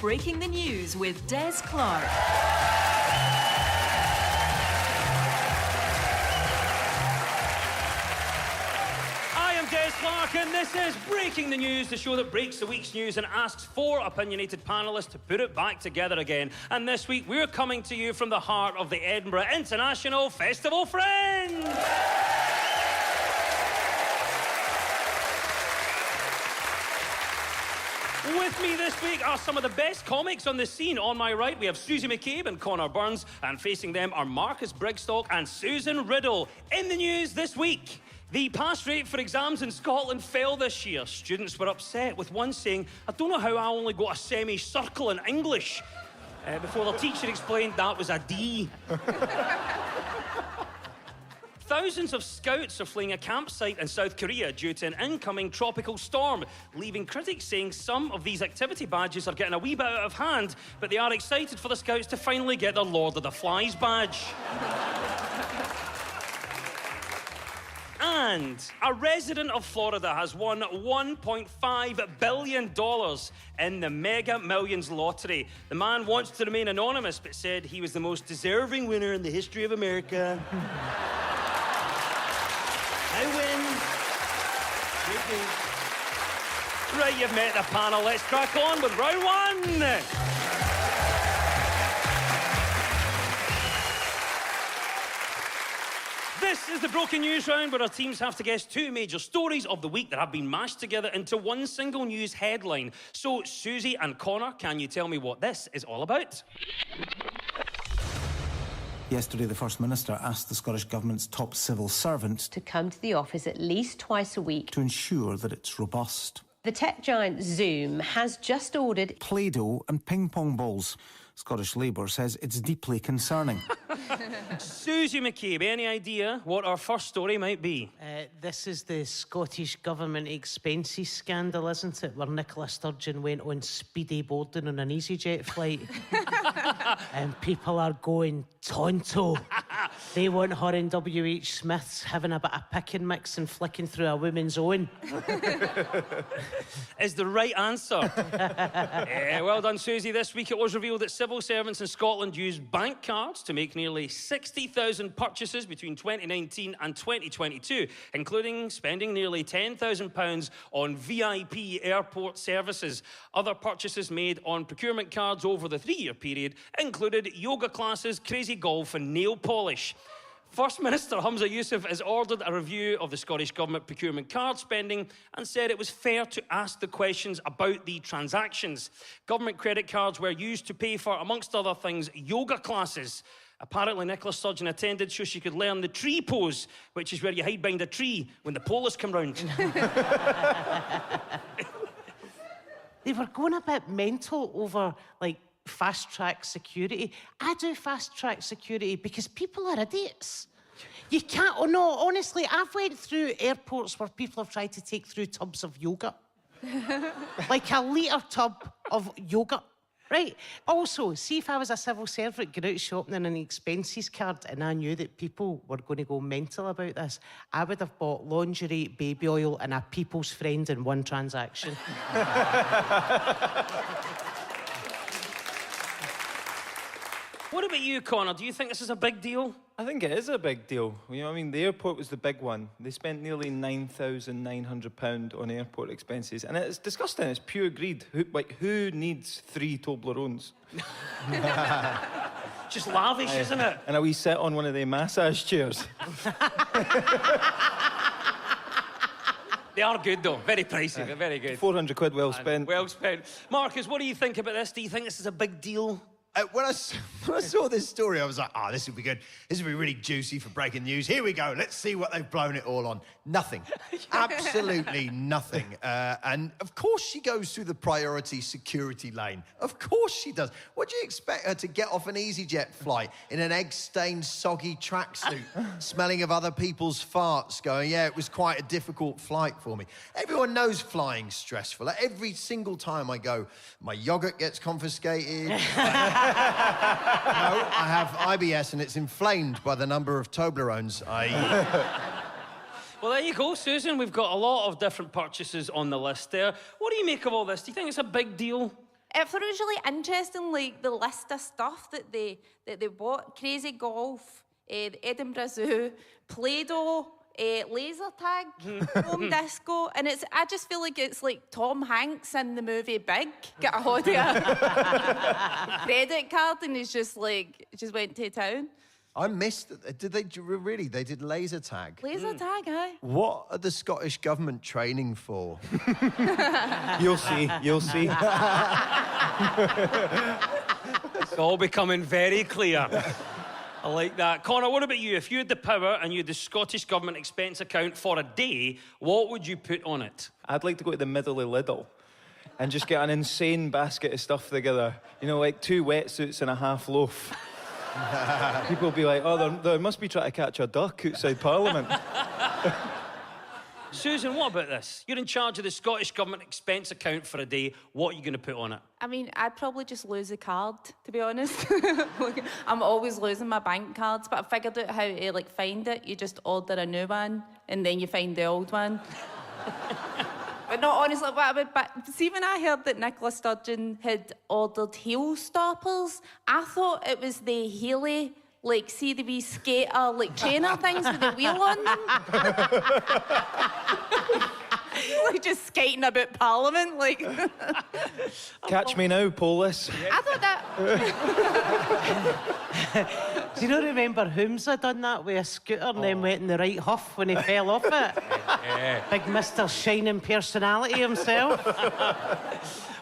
Breaking the News with Des Clark. Des Clark, and this is Breaking the News, the show that breaks the week's news and asks four opinionated panellists to put it back together again. And this week, we're coming to you from the heart of the Edinburgh International Festival Fringe. With me this week are some of the best comics on the scene. On my right, we have Susie McCabe and Connor Burns, and facing them are Marcus Brigstock and Susan Riddle. In the news this week, the pass rate for exams in Scotland fell this year. Students were upset, with one saying, "I don't know how I only got a semicircle in English," before the teacher explained that was a D. Thousands of scouts are fleeing a campsite in South Korea due to an incoming tropical storm, leaving critics saying some of these activity badges are getting a wee bit out of hand, but they are excited for the scouts to finally get their Lord of the Flies badge. And a resident of Florida has won $1.5 billion in the Mega Millions lottery. The man wants to remain anonymous, but said he was the most deserving winner in the history of America. I win. Right, you've met the panel. Let's crack on with round one. This is the Broken News round, where our teams have to guess two major stories of the week that have been mashed together into one single news headline. So, Susie and Connor, can you tell me what this is all about? Yesterday, the First Minister asked the Scottish Government's top civil servant to come to the office at least twice a week to ensure that it's robust. The tech giant Zoom has just ordered Play-Doh and ping-pong balls. Scottish Labour says it's deeply concerning. Susie McCabe, any idea what our first story might be? This is the Scottish Government expenses scandal, isn't it? Where Nicola Sturgeon went on speedy boarding on an EasyJet flight. And people are going tonto. They want her and W.H. Smith's having a bit of pick and mix and flicking through a woman's own. Is the right answer. Well done, Susie. This week it was revealed that civil servants in Scotland used bank cards to make nearly 60,000 purchases between 2019 and 2022, including spending nearly £10,000 on VIP airport services. Other purchases made on procurement cards over the 3-year period included yoga classes, crazy golf and nail polish. First Minister Humza Yousaf has ordered a review of the Scottish Government procurement card spending and said it was fair to ask the questions about the transactions. Government credit cards were used to pay for, amongst other things, yoga classes. Apparently, Nicola Sturgeon attended so she could learn the tree pose, which is where you hide behind a tree when the police come round. They were going a bit mental over, like, fast-track security. I do fast-track security because people are idiots. You can't... Oh, no, honestly, I've went through airports where people have tried to take through tubs of yogurt. Like a litre tub of yogurt. Right. Also, see if I was a civil servant going out shopping in an expenses card and I knew that people were going to go mental about this, I would have bought lingerie, baby oil and a people's friend in one transaction. What about you, Connor? Do you think this is a big deal? I think it is a big deal. You know, I mean, the airport was the big one. They spent nearly £9,900 on airport expenses, and it's disgusting. It's pure greed. Who needs 3 Toblerones? Just lavish, isn't it? And a wee sit on one of the massage chairs. They are good, though. Very pricey, but very good. £400 well spent. Well spent. Marcus, what do you think about this? Do you think this is a big deal? When I saw this story, I was like, this will be good. This will be really juicy for breaking news. Here we go. Let's see what they've blown it all on. Nothing. Absolutely nothing. And, of course, she goes through the priority security lane. Of course she does. What do you expect her to get off an EasyJet flight in an egg-stained, soggy tracksuit, smelling of other people's farts, going, yeah, it was quite a difficult flight for me. Everyone knows flying's stressful. Every single time I go, my yogurt gets confiscated. No, I have IBS and it's inflamed by the number of Toblerones I eat. Well, there you go, Susan. We've got a lot of different purchases on the list there. What do you make of all this? Do you think it's a big deal? It was really interesting, like the list of stuff that they bought: Crazy Golf, the Edinburgh Zoo, Play-Doh, laser tag, home disco, and I just feel like it's like Tom Hanks in the movie Big got a hold of a credit card and he's just went to town. I missed. Did they really? They did laser tag. Laser tag, aye. What are the Scottish government training for? You'll see. You'll see. It's all becoming very clear. I like that. Connor, what about you? If you had the power and you had the Scottish Government expense account for a day, what would you put on it? I'd like to go to the middle of Lidl and just get an insane basket of stuff together. You know, like 2 wetsuits and a half loaf. People will be like, oh, they must be trying to catch a duck outside Parliament. Susan, what about this? You're in charge of the Scottish Government expense account for a day. What are you going to put on it? I mean, I'd probably just lose a card, to be honest. I'm always losing my bank cards, but I figured out how to find it. You just order a new one, and then you find the old one. But no, honestly, but see, when I heard that Nicola Sturgeon had ordered heel stoppers, I thought it was the Healy, see the wee skater, trainer things with the wheel on them. Just skating about Parliament, Catch me now, Polis. I thought that... Do you not remember Humza done that with a scooter and then went in the right huff when he fell off it? Yeah. Big Mr. Shining Personality himself.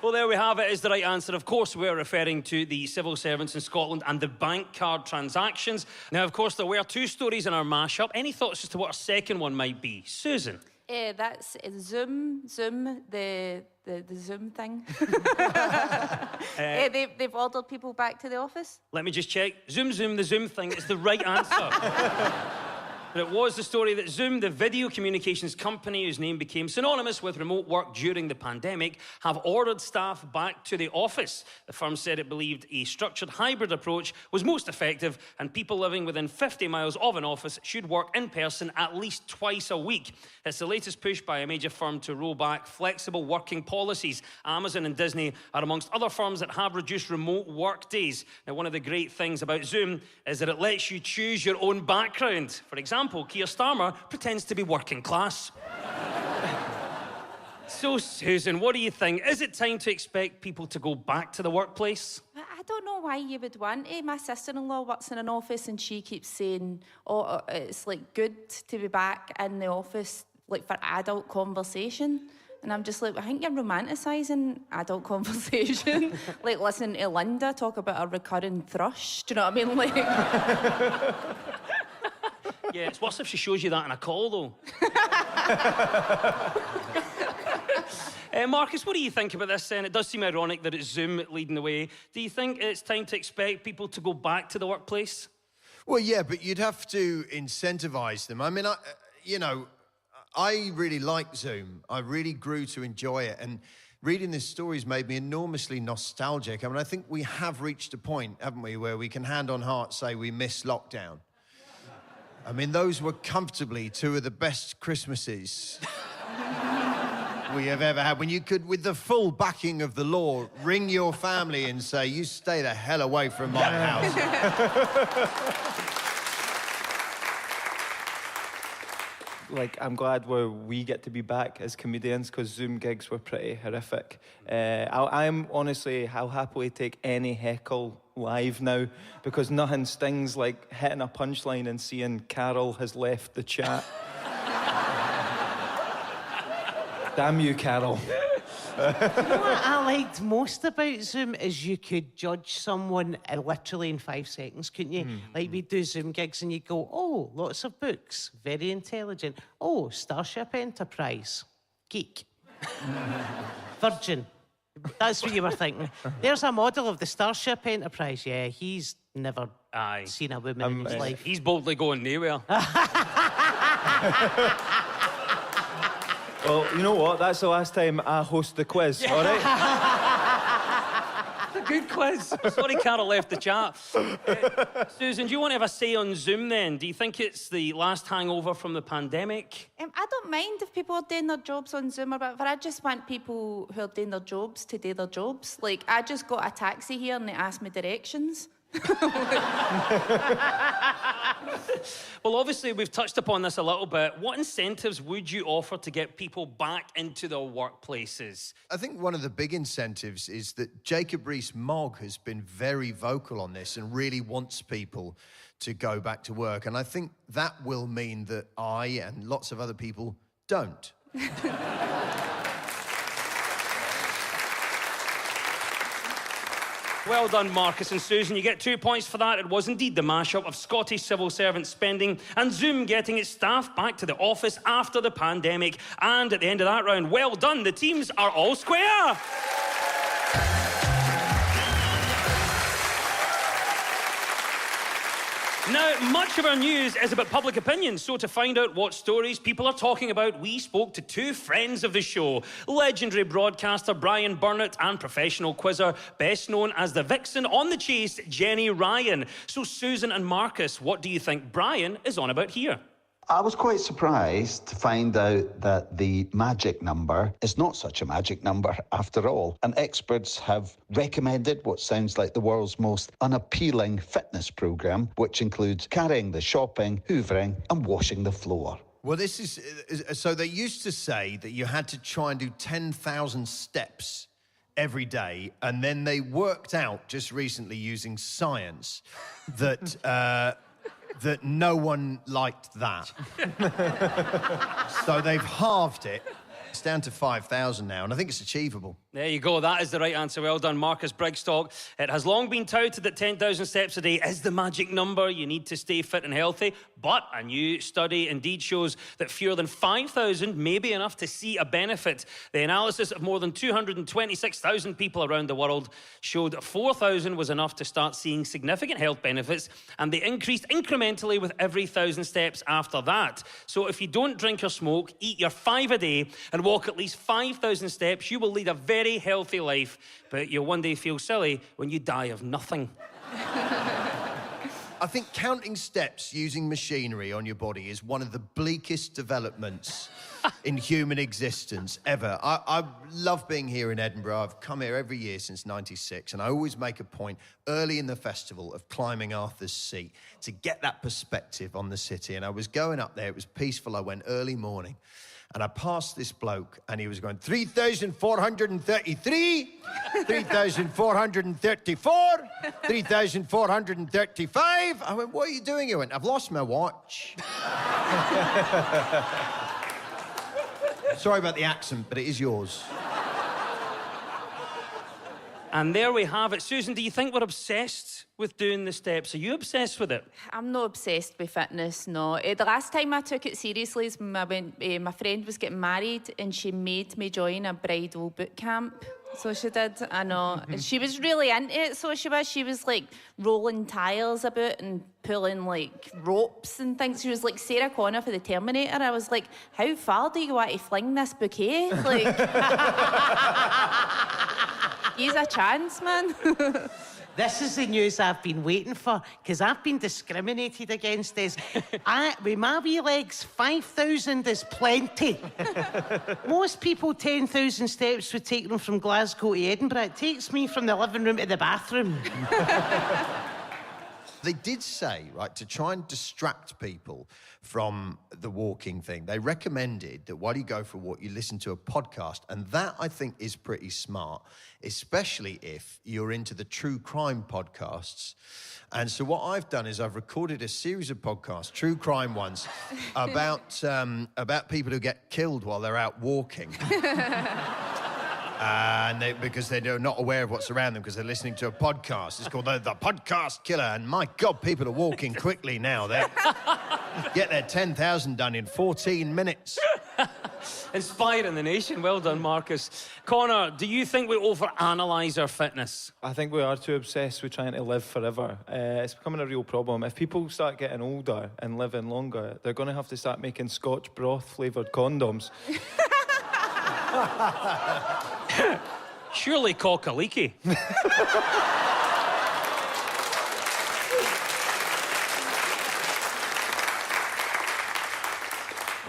Well, there we have it, is the right answer. Of course, we're referring to the civil servants in Scotland and the bank card transactions. Now, of course, there were 2 stories in our mashup. Any thoughts as to what our second one might be? Susan? That's Zoom, the Zoom thing. They've ordered people back to the office. Let me just check. Zoom, the Zoom thing is the right answer. But it was the story that Zoom, the video communications company whose name became synonymous with remote work during the pandemic, have ordered staff back to the office. The firm said it believed a structured hybrid approach was most effective and people living within 50 miles of an office should work in person at least twice a week. It's the latest push by a major firm to roll back flexible working policies. Amazon and Disney are amongst other firms that have reduced remote work days. Now, one of the great things about Zoom is that it lets you choose your own background. For example, Keir Starmer pretends to be working class. So, Susan, what do you think? Is it time to expect people to go back to the workplace? I don't know why you would want to. My sister-in-law works in an office and she keeps saying, oh, it's good to be back in the office, for adult conversation. And I'm just I think you're romanticising adult conversation. Listening to Linda talk about a recurring thrush. Do you know what I mean? Yeah, it's worse if she shows you that in a call, though. Marcus, what do you think about this then? It does seem ironic that it's Zoom leading the way. Do you think it's time to expect people to go back to the workplace? Well, yeah, but you'd have to incentivise them. I mean, I really like Zoom. I really grew to enjoy it. And reading this story's made me enormously nostalgic. I mean, I think we have reached a point, haven't we, where we can hand on heart say we miss lockdown. I mean, those were comfortably 2 of the best Christmases we have ever had. When you could, with the full backing of the law, ring your family and say, you stay the hell away from my house. I'm glad we get to be back as comedians because Zoom gigs were pretty horrific. I'll happily take any heckle live now because nothing stings like hitting a punchline and seeing Carol has left the chat. Damn you, Carol. You know what I liked most about Zoom is you could judge someone literally in 5 seconds, couldn't you? We do Zoom gigs and you go, oh, lots of books, very intelligent. Oh, Starship Enterprise, geek. Virgin. That's what you were thinking. There's a model of the Starship Enterprise. Yeah, he's never seen a woman in his life. He's boldly going nowhere. Well, you know what? That's the last time I host the quiz, all right? Good quiz. Sorry, Carol left the chat. Susan, do you want to have a say on Zoom then? Do you think it's the last hangover from the pandemic? I don't mind if people are doing their jobs on Zoom or whatever. I just want people who are doing their jobs to do their jobs. Like, I just got a taxi here and they asked me directions. Well, obviously, we've touched upon this a little bit. What incentives would you offer to get people back into their workplaces? I think one of the big incentives is that Jacob Rees-Mogg has been very vocal on this and really wants people to go back to work. And I think that will mean that I and lots of other people don't. Well done, Marcus and Susan. You get 2 points for that. It was indeed the mashup of Scottish civil servant spending and Zoom getting its staff back to the office after the pandemic. And at the end of that round, well done. The teams are all square. Now, much of our news is about public opinion, so to find out what stories people are talking about, we spoke to two friends of the show, legendary broadcaster Brian Burnett and professional quizzer, best known as the Vixen on the Chase, Jenny Ryan. So, Susan and Marcus, what do you think Brian is on about here? I was quite surprised to find out that the magic number is not such a magic number after all. And experts have recommended what sounds like the world's most unappealing fitness program, which includes carrying the shopping, hoovering and washing the floor. Well, this is... So they used to say that you had to try and do 10,000 steps every day, and then they worked out just recently using science that... that no one liked that. So they've halved it. It's down to 5,000 now, and I think it's achievable. There you go. That is the right answer. Well done, Marcus Brigstock. It has long been touted that 10,000 steps a day is the magic number. You need to stay fit and healthy. But a new study indeed shows that fewer than 5,000 may be enough to see a benefit. The analysis of more than 226,000 people around the world showed 4,000 was enough to start seeing significant health benefits, and they increased incrementally with every 1,000 steps after that. So if you don't drink or smoke, eat your 5 a day, and walk at least 5,000 steps, you will lead a very healthy life, but you'll one day feel silly when you die of nothing. I think counting steps using machinery on your body is one of the bleakest developments in human existence ever. I love being here in Edinburgh. I've come here every year since '96, and I always make a point early in the festival of climbing Arthur's Seat to get that perspective on the city. And I was going up there, it was peaceful, I went early morning, and I passed this bloke, and he was going, 3,433, 3,434, 3,435. I went, what are you doing? He went, I've lost my watch. Sorry about the accent, but it is yours. And there we have it. Susan, do you think we're obsessed with doing the steps? Are you obsessed with it? I'm not obsessed with fitness, no. The last time I took it seriously is when I went, my friend was getting married and she made me join a bridal boot camp. So she did, I know. And she was really into it, so she was. She was, like, rolling tiles about and pulling, like, ropes and things. She was like Sarah Connor for the Terminator. I was like, how far do you want to fling this bouquet? Like... He's a chance, man. This is the news I've been waiting for, because I've been discriminated against this. With my wee legs, 5,000 is plenty. Most people, 10,000 steps would take them from Glasgow to Edinburgh. It takes me from the living room to the bathroom. They did say, right, to try and distract people from the walking thing, they recommended that while you go for a walk, you listen to a podcast. And that, I think, is pretty smart, especially if you're into the true crime podcasts. And so what I've done is I've recorded a series of podcasts, true crime ones, about people who get killed while they're out walking. Because they're not aware of what's around them because they're listening to a podcast. It's called the Podcast Killer. And my God, people are walking quickly now. They get their 10,000 done in 14 minutes. Inspiring the nation. Well done, Marcus. Connor, do you think we overanalyse our fitness? I think we are too obsessed with trying to live forever. It's becoming a real problem. If people start getting older and living longer, they're going to have to start making Scotch broth-flavoured condoms. Surely Cockaliki.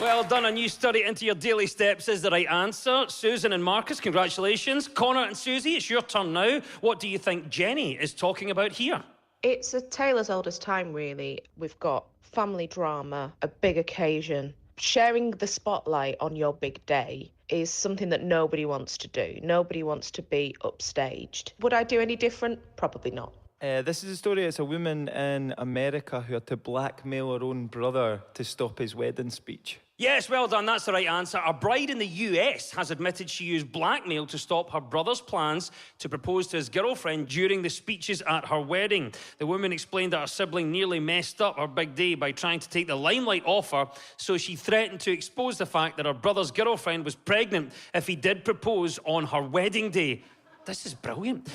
Well done. A new study into your daily steps is the right answer. Susan and Marcus, congratulations. Connor and Susie, it's your turn now. What do you think Jenny is talking about here? It's a tale as old as time, really. We've got family drama, a big occasion. Sharing the spotlight on your big day is something that nobody wants to do. Nobody wants to be upstaged. Would I do any different? Probably not. This is a story. It's a woman in America who had to blackmail her own brother to stop his wedding speech. Yes, well done. That's the right answer. A bride in the US has admitted she used blackmail to stop her brother's plans to propose to his girlfriend during the speeches at her wedding. The woman explained that her sibling nearly messed up her big day by trying to take the limelight off her, so she threatened to expose the fact that her brother's girlfriend was pregnant if he did propose on her wedding day. This is brilliant.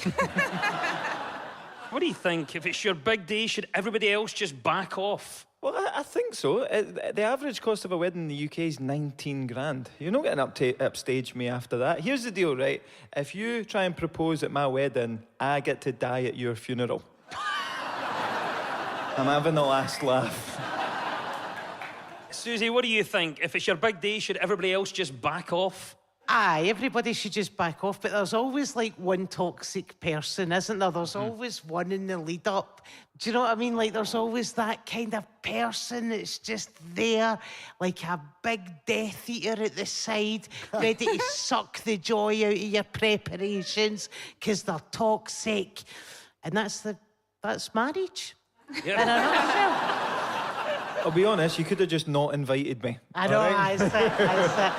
What do you think? If it's your big day, should everybody else just back off? Well, I think so. The average cost of a wedding in the UK is 19 grand. You're not getting upstage me after that. Here's the deal, right? If you try and propose at my wedding, I get to die at your funeral. I'm having the last laugh. Susie, what do you think? If it's your big day, should everybody else just back off? Aye, everybody should just back off, but there's always like one toxic person, isn't there? There's always one in the lead up. Do you know what I mean? Like there's always that kind of person that's just there, like a big Death Eater at the side, ready to suck the joy out of your preparations because they're toxic. And that's marriage. Yeah. In a nutshell. I'll be honest, you could have just not invited me. I know, I said.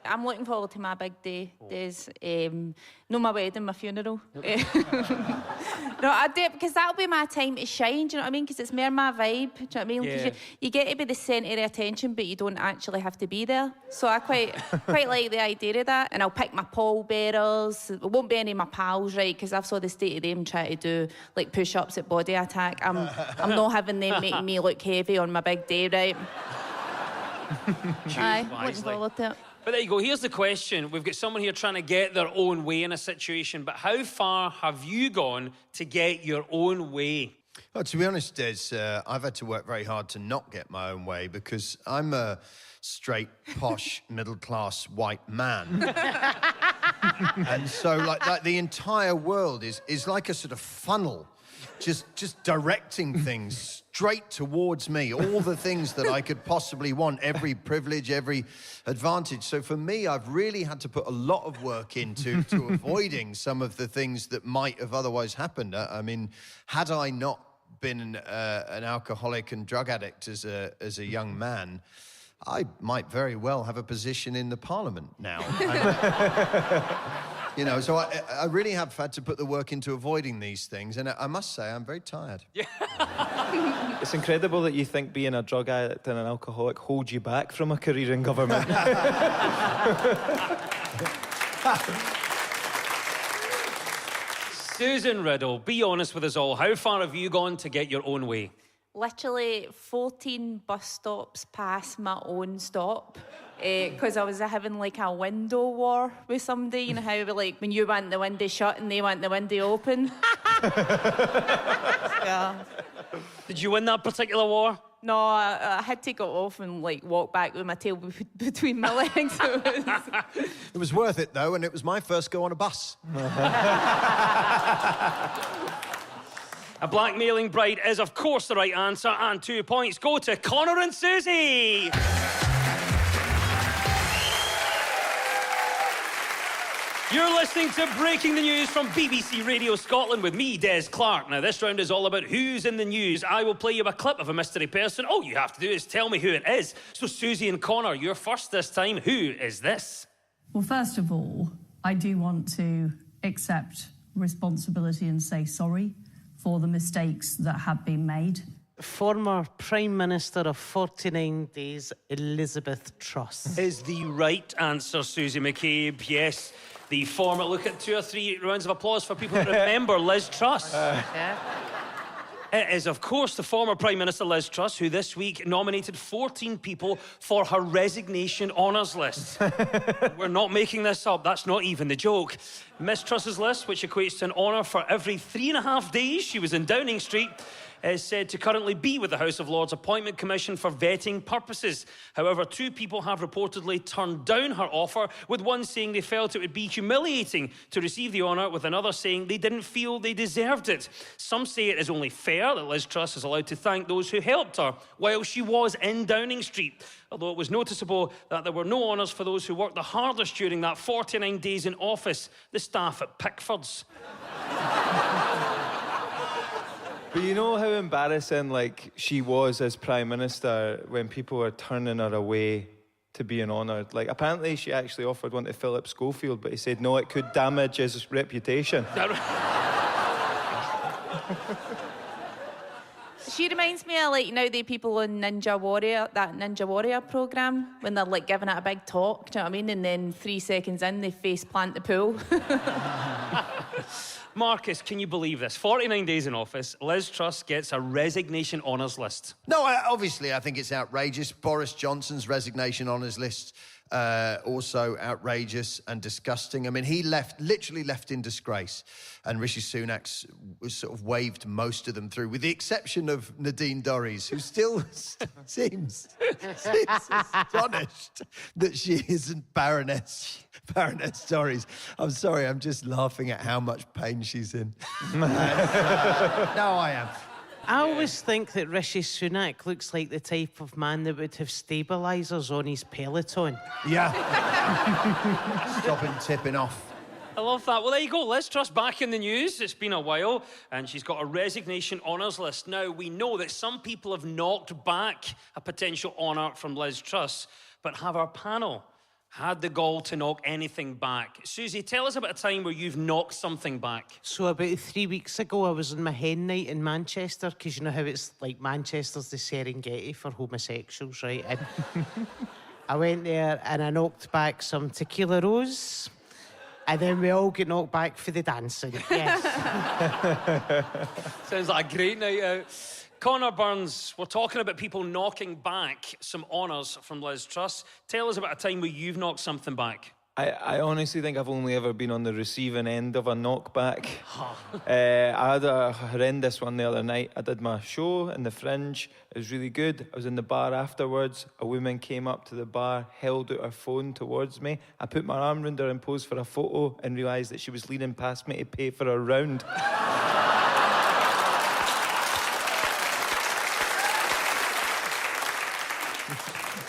I'm looking forward to my big day. There's no my wedding, my funeral. No, I do, because that'll be my time to shine, do you know what I mean? Because it's more my vibe, do you know what I mean? Yeah. You get to be the centre of attention, but you don't actually have to be there. So I quite like the idea of that. And I'll pick my pallbearers. It won't be any of my pals, right? Because I've saw the state of them trying to do like push-ups at Body Attack. I'm not having them making me look heavy on my big day, right? Aye, looking forward to it. But there you go. Here's the question. We've got someone here trying to get their own way in a situation, but how far have you gone to get your own way? Well, to be honest, Des, I've had to work very hard to not get my own way because I'm a straight, posh, middle-class white man. And so, like the entire world is like a sort of funnel, just directing things straight towards me, all the things that I could possibly want, every privilege, every advantage. So for me, I've really had to put a lot of work into avoiding some of the things that might have otherwise happened. I mean, had I not been an alcoholic and drug addict as a young man, I might very well have a position in the Parliament now. You know, so I really have had to put the work into avoiding these things, and I must say I'm very tired. Yeah. It's incredible that you think being a drug addict and an alcoholic holds you back from a career in government. Susan Riddle, be honest with us all. How far have you gone to get your own way? Literally 14 bus stops past my own stop. Because I was having like a window war with somebody, you know how like when you want the window shut and they want the window open. Yeah. Did you win that particular war? No, I had to go off and like walk back with my tail between my legs. It was worth it though, and it was my first go on a bus. A blackmailing bride is of course the right answer, and 2 points go to Connor and Susie. You're listening to Breaking the News from BBC Radio Scotland with me, Des Clark. Now, this round is all about who's in the news. I will play you a clip of a mystery person. All you have to do is tell me who it is. So, Susie and Connor, you're first this time. Who is this? Well, first of all, I do want to accept responsibility and say sorry for the mistakes that have been made. Former Prime Minister of 49 Days, Elizabeth Truss. Is the right answer, Susie McCabe. Yes. The former, look at 2 or 3 rounds of applause for people who remember Liz Truss. Yeah. It is, of course, the former Prime Minister Liz Truss, who this week nominated 14 people for her resignation honours list. We're not making this up. That's not even the joke. Miss Truss's list, which equates to an honour for every 3.5 days she was in Downing Street, is said to currently be with the House of Lords Appointment Commission for vetting purposes. However, 2 people have reportedly turned down her offer, with one saying they felt it would be humiliating to receive the honour, with another saying they didn't feel they deserved it. Some say it is only fair that Liz Truss is allowed to thank those who helped her while she was in Downing Street, although it was noticeable that there were no honours for those who worked the hardest during that 49 days in office, the staff at Pickford's. But you know how embarrassing, like, she was as Prime Minister when people were turning her away to being honoured? Like, apparently she actually offered one to Philip Schofield, but he said no, it could damage his reputation. She reminds me of, like, you know, the people on Ninja Warrior, that Ninja Warrior programme, when they're, like, giving it a big talk, do you know what I mean? And then 3 seconds in, they face plant the pool. Marcus, can you believe this? 49 days in office, Liz Truss gets a resignation honours list. No, obviously, I think it's outrageous. Boris Johnson's resignation honours list, also outrageous and disgusting. I mean, he literally left in disgrace. And Rishi Sunak was sort of waved most of them through, with the exception of Nadine Dorries, who still seems astonished that she isn't Baroness Dorries. I'm sorry, I'm just laughing at how much pain she's in. No, I am. I always think that Rishi Sunak looks like the type of man that would have stabilisers on his Peloton. Yeah. Stop him tipping off. I love that. Well, there you go. Liz Truss back in the news. It's been a while, and she's got a resignation honours list. Now, we know that some people have knocked back a potential honour from Liz Truss, but have our panel had the gall to knock anything back? Susie, tell us about a time where you've knocked something back. So about 3 weeks ago, I was on my hen night in Manchester, because you know how it's like Manchester's the Serengeti for homosexuals, right? And I went there and I knocked back some Tequila Rose, and then we all get knocked back for the dancing. Yes. Sounds like a great night out. Connor Burns, we're talking about people knocking back some honours from Liz Truss. Tell us about a time where you've knocked something back. I honestly think I've only ever been on the receiving end of a knockback. I had a horrendous one the other night. I did my show in the Fringe. It was really good. I was in the bar afterwards. A woman came up to the bar, held out her phone towards me. I put my arm round her and posed for a photo and realised that she was leaning past me to pay for her round.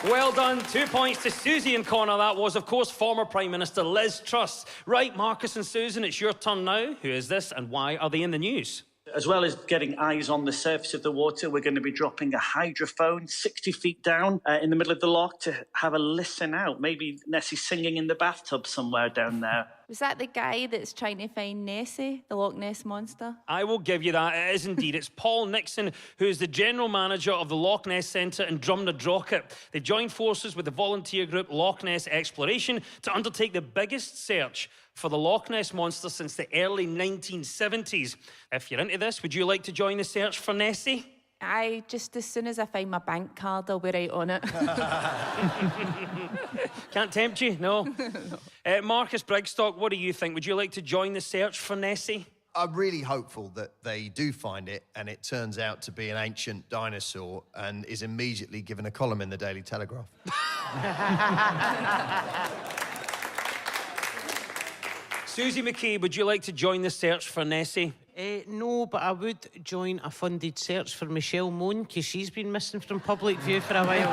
Well done. 2 points to Susie and Connor. That was, of course, former Prime Minister Liz Truss. Right, Marcus and Susan, it's your turn now. Who is this and why are they in the news? As well as getting eyes on the surface of the water, we're going to be dropping a hydrophone 60 feet down in the middle of the loch to have a listen out. Maybe Nessie singing in the bathtub somewhere down there. Was that the guy that's trying to find Nessie, the Loch Ness Monster? I will give you that. It is indeed. It's Paul Nixon, who is the general manager of the Loch Ness Centre in Drumnadrochit. They joined forces with the volunteer group Loch Ness Exploration to undertake the biggest search for the Loch Ness Monster since the early 1970s. If you're into this, would you like to join the search for Nessie? Aye, just as soon as I find my bank card, I'll be right on it. Can't tempt you, no? Marcus Brigstock, what do you think? Would you like to join the search for Nessie? I'm really hopeful that they do find it and it turns out to be an ancient dinosaur and is immediately given a column in the Daily Telegraph. Susie McCabe, would you like to join the search for Nessie? No, but I would join a funded search for Michelle Mone, because she's been missing from public view for a while.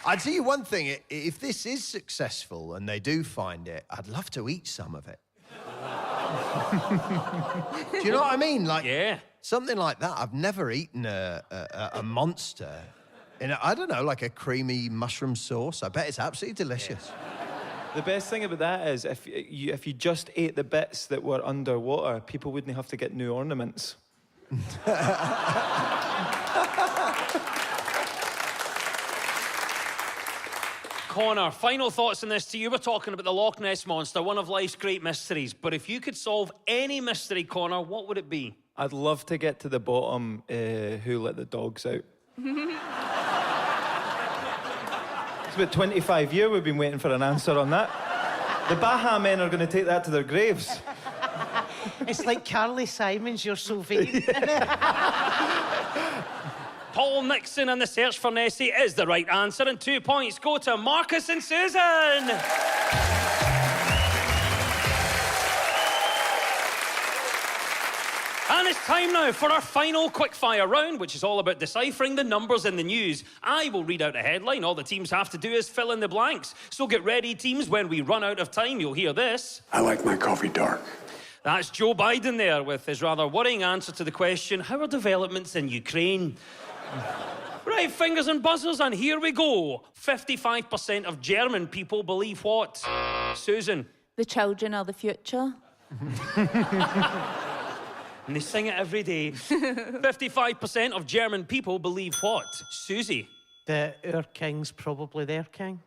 I'd tell you one thing, if this is successful and they do find it, I'd love to eat some of it. Do you know what I mean? Like, yeah. Something like that. I've never eaten a monster in, I don't know, like a creamy mushroom sauce. I bet it's absolutely delicious. The best thing about that is if you just ate the bits that were underwater, people wouldn't have to get new ornaments. Connor, final thoughts on this to you. We're talking about the Loch Ness Monster, one of life's great mysteries. But if you could solve any mystery, Connor, what would it be? I'd love to get to the bottom who let the dogs out. It's about 25 years we've been waiting for an answer on that. The Baha men are going to take that to their graves. It's like Carly Simons, you're so vain. Paul Nixon and the search for Nessie is the right answer, and 2 points go to Marcus and Susan. And it's time now for our final quickfire round, which is all about deciphering the numbers in the news. I will read out a headline. All the teams have to do is fill in the blanks. So get ready, teams. When we run out of time, you'll hear this. I like my coffee dark. That's Joe Biden there with his rather worrying answer to the question, how are developments in Ukraine? Right, fingers and buzzers, and here we go. 55% of German people believe what? Susan? The children are the future. And they sing it every day. 55% of German people believe what? Susie? That our king's probably their king.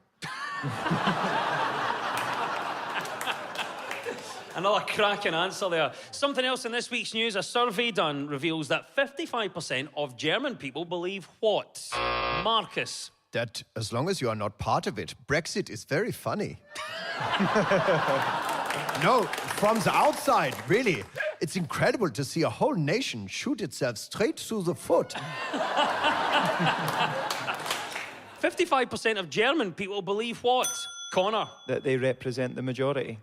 Another cracking answer there. Something else in this week's news, a survey done reveals that 55% of German people believe what? Marcus? That as long as you are not part of it, Brexit is very funny. No, from the outside, really. It's incredible to see a whole nation shoot itself straight through the foot. 55% of German people believe what? Connor? That they represent the majority.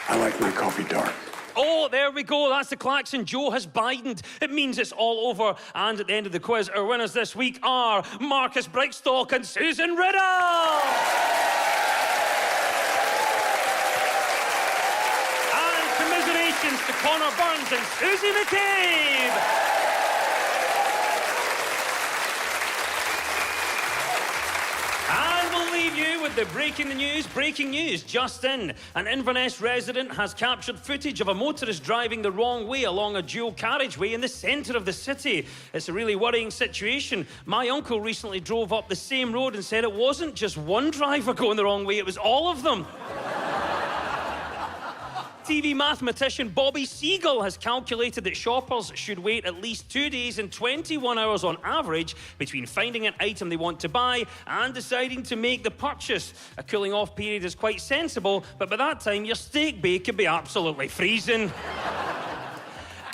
I like my coffee dark. Oh, there we go. That's the klaxon. Joe has Bidened. It means it's all over. And at the end of the quiz, our winners this week are Marcus Brigstock and Susan Riddle. And commiserations to Connor Burns and Susie McCabe. And we'll leave you with the breaking news. Breaking news just in. An Inverness resident has captured footage of a motorist driving the wrong way along a dual carriageway in the centre of the city. It's a really worrying situation. My uncle recently drove up the same road and said it wasn't just one driver going the wrong way, it was all of them. TV mathematician Bobby Seagull has calculated that shoppers should wait at least 2 days and 21 hours on average between finding an item they want to buy and deciding to make the purchase. A cooling off period is quite sensible, but by that time your steak bake could be absolutely freezing.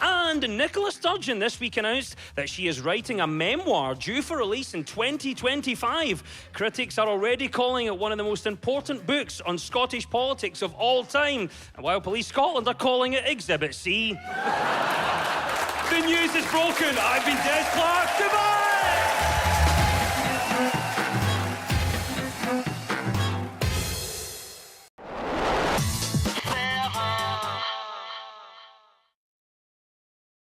And Nicola Sturgeon this week announced that she is writing a memoir due for release in 2025. Critics are already calling it one of the most important books on Scottish politics of all time, while Police Scotland are calling it Exhibit C. The news is broken. I've been Des Clark. Goodbye!